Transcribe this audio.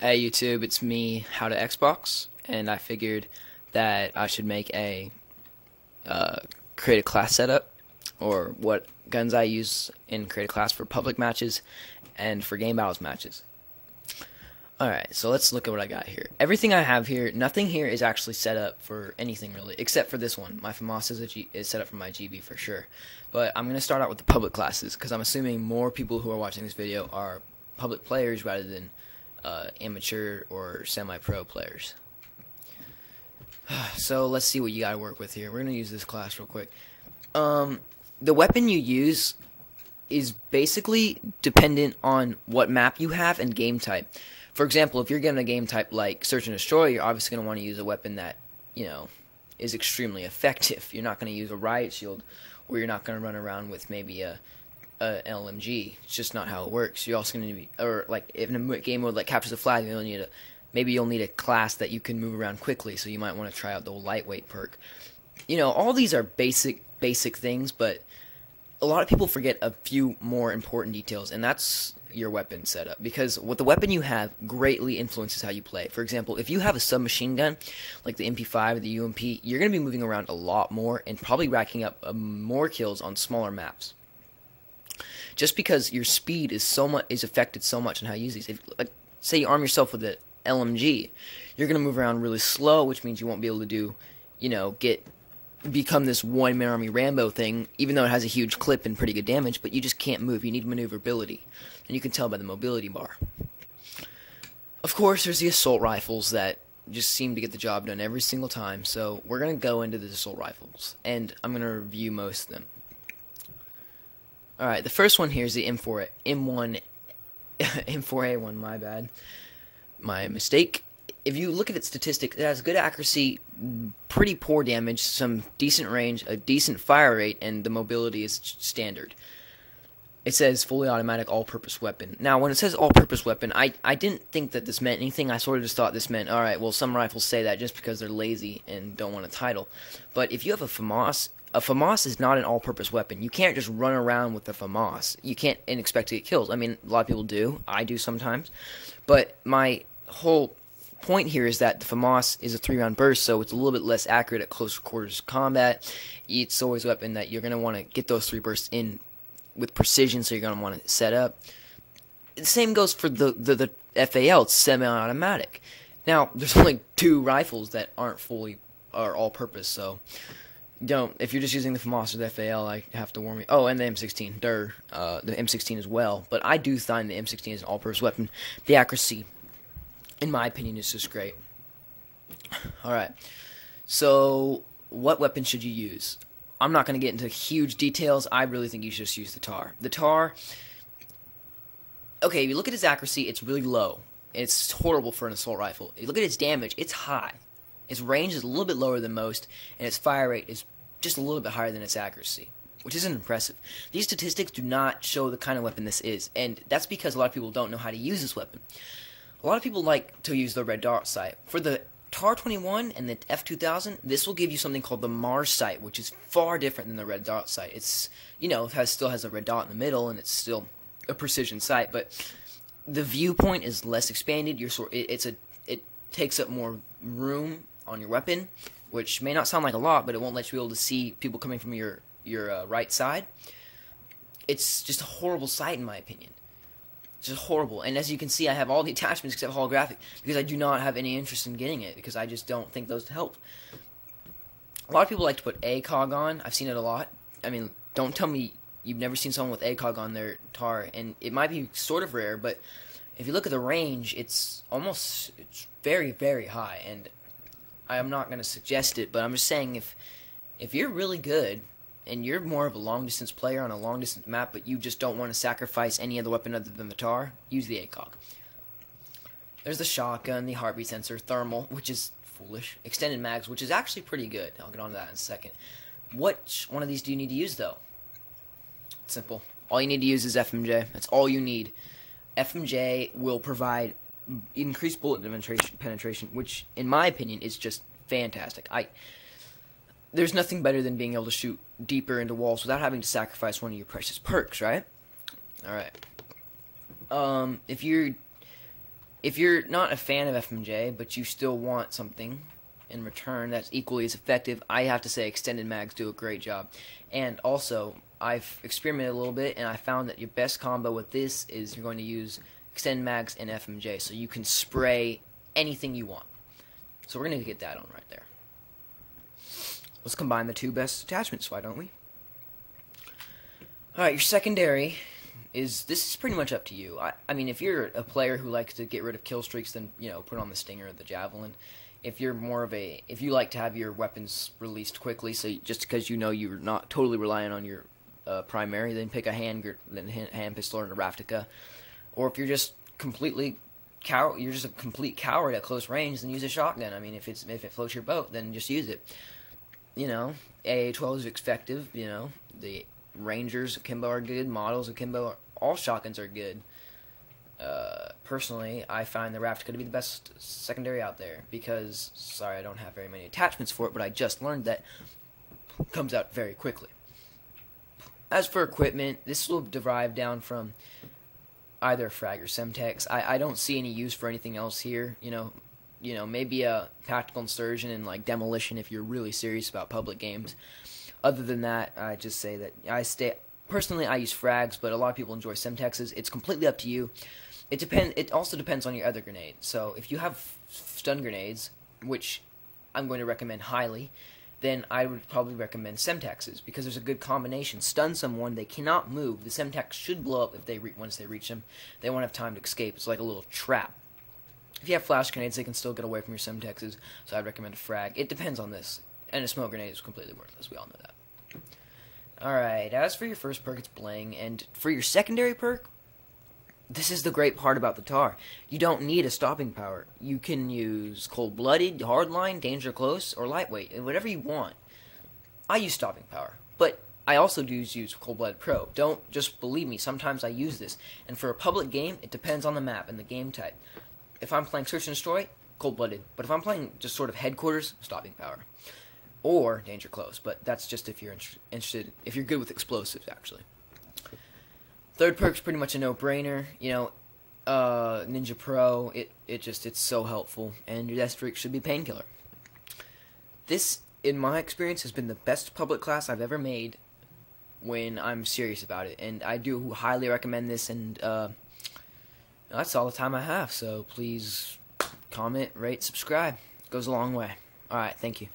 Hey YouTube, it's me, HowtoxBox, and I figured that I should make a create a class setup, or what guns I use in create a class for public matches and for game battles matches. Alright, so let's look at what I got here. Everything I have here, nothing here is actually set up for anything really, except for this one. My FAMAS is set up for my GB for sure. But I'm going to start out with the public classes, because I'm assuming more people who are watching this video are public players rather than amateur or semi-pro players. So let's see what you gotta work with here. We're gonna use this class real quick. The weapon you use is basically dependent on what map you have and game type. For example, if you're getting a game type like Search and Destroy, you're obviously gonna want to use a weapon that, you know, is extremely effective. You're not gonna use a riot shield, or you're not gonna run around with maybe an LMG. It's just not how it works. You're also going to be, or like in a game mode like Capture the Flag, maybe you'll need a class that you can move around quickly, so you might want to try out the lightweight perk. You know, all these are basic things, but a lot of people forget a few more important details, and that's your weapon setup, because what the weapon you have greatly influences how you play. For example, if you have a submachine gun like the MP5 or the UMP, you're going to be moving around a lot more and probably racking up more kills on smaller maps. Just because your speed is affected so much on how you use these. If, like, say you arm yourself with an LMG, you're gonna move around really slow, which means you won't be able to do, you know, become this one-man army Rambo thing, even though it has a huge clip and pretty good damage. But you just can't move. You need maneuverability, and you can tell by the mobility bar. Of course, there's the assault rifles that just seem to get the job done every single time. So we're gonna go into the assault rifles, and I'm gonna review most of them. Alright, the first one here is the M4A1, my bad. My mistake. If you look at its statistics, it has good accuracy, pretty poor damage, some decent range, a decent fire rate, and the mobility is standard. It says fully automatic all-purpose weapon. Now, when it says all-purpose weapon, I didn't think that this meant anything. I sort of just thought this meant, alright, well, some rifles say that just because they're lazy and don't want a title. But if you have a FAMAS is not an all-purpose weapon. You can't just run around with a FAMAS. You can't and expect to get kills. I mean, a lot of people do. I do sometimes. But my whole point here is that the FAMAS is a 3-round burst, so it's a little bit less accurate at close quarters combat. It's always a weapon that you're going to want to get those 3 bursts in with precision, so you're going to want to set up. The same goes for the FAL. It's semi-automatic. Now, there's only 2 rifles that are all-purpose, so if you're just using the FAMAS or the FAL, I have to warn you. Oh, and the M16, the M16 as well. But I do find the M16 is an all-purpose weapon. The accuracy, in my opinion, is just great. Alright, so what weapon should you use? I'm not going to get into huge details. I really think you should just use the TAR. The TAR, okay, if you look at its accuracy, it's really low. It's horrible for an assault rifle. If you look at its damage, it's high. Its range is a little bit lower than most, and its fire rate is just a little bit higher than its accuracy, which isn't impressive. These statistics do not show the kind of weapon this is, and that's because a lot of people don't know how to use this weapon. A lot of people like to use the red dot sight. For the TAR-21 and the F2000, this will give you something called the Mars sight, which is far different than the red dot sight. It's, you know, still has a red dot in the middle, and it's still a precision sight, but the viewpoint is less expanded. It takes up more room on your weapon, which may not sound like a lot, but it won't let you be able to see people coming from your right side. It's just a horrible sight, in my opinion. It's just horrible. And as you can see, I have all the attachments except holographic, because I do not have any interest in getting it, because I just don't think those help. A lot of people like to put ACOG on. I've seen it a lot. I mean, don't tell me you've never seen someone with ACOG on their TAR, and it might be sort of rare, but if you look at the range, it's very, very high, and I am not going to suggest it, but I'm just saying if you're really good and you're more of a long-distance player on a long-distance map, but you just don't want to sacrifice any other weapon other than the TAR, use the ACOG. There's the shotgun, the heartbeat sensor, thermal, which is foolish, extended mags, which is actually pretty good. I'll get on to that in a second. Which one of these do you need to use, though? It's simple. All you need to use is FMJ. That's all you need. FMJ will provide increased bullet penetration, which, in my opinion, is just fantastic. There's nothing better than being able to shoot deeper into walls without having to sacrifice one of your precious perks, right? Alright. If you're If you're not a fan of FMJ, but you still want something in return that's equally as effective, I have to say extended mags do a great job. And also, I've experimented a little bit, and I found that your best combo with this is you're going to use extended mags and FMJ, so you can spray anything you want. So we're going to get that on right there. Let's combine the two best attachments, why don't we? Alright, your secondary this is pretty much up to you. I mean, if you're a player who likes to get rid of kill streaks, then, you know, put on the Stinger or the Javelin. If you're if you like to have your weapons released quickly, so just because you know you're not totally relying on your primary, then pick a hand pistol or a Ravtica. Or if you're just you're just a complete coward at close range, then use a shotgun. I mean, if it floats your boat, then just use it. You know, AA-12 is effective. You know, the Rangers akimbo are good. Models akimbo all shotguns are good. Personally, I find the Ravtica to be the best secondary out there because, sorry, I don't have very many attachments for it, but I just learned that it comes out very quickly. As for equipment, this will derive down from either frag or semtex. I don't see any use for anything else here. You know, maybe a tactical insertion and like demolition if you're really serious about public games. Other than that, I just say that personally, I use frags, but a lot of people enjoy semtexes. It's completely up to you. It also depends on your other grenade. So if you have stun grenades, which I'm going to recommend highly, then I would probably recommend semtexes because there's a good combination. Stun someone, they cannot move. The semtex should blow up once they reach them. They won't have time to escape. It's like a little trap. If you have flash grenades, they can still get away from your semtexes. So I'd recommend a frag. It depends on this. And a smoke grenade is completely worthless. We all know that. Alright, as for your first perk, it's Bling. And for your secondary perk, this is the great part about the Tar. You don't need a stopping power. You can use cold-blooded, hardline, danger close, or lightweight, whatever you want. I use stopping power, but I also do use cold-blooded pro. Don't just believe me. Sometimes I use this. And for a public game, it depends on the map and the game type. If I'm playing Search and Destroy, cold-blooded. But if I'm playing just sort of headquarters, stopping power. Or danger close, but that's just if you're interested, if you're good with explosives, actually. Third perk's pretty much a no-brainer. You know, Ninja Pro, it's so helpful, and your deathstreak should be Painkiller. This, in my experience, has been the best public class I've ever made when I'm serious about it, and I do highly recommend this, and that's all the time I have, so please comment, rate, subscribe. It goes a long way. Alright, thank you.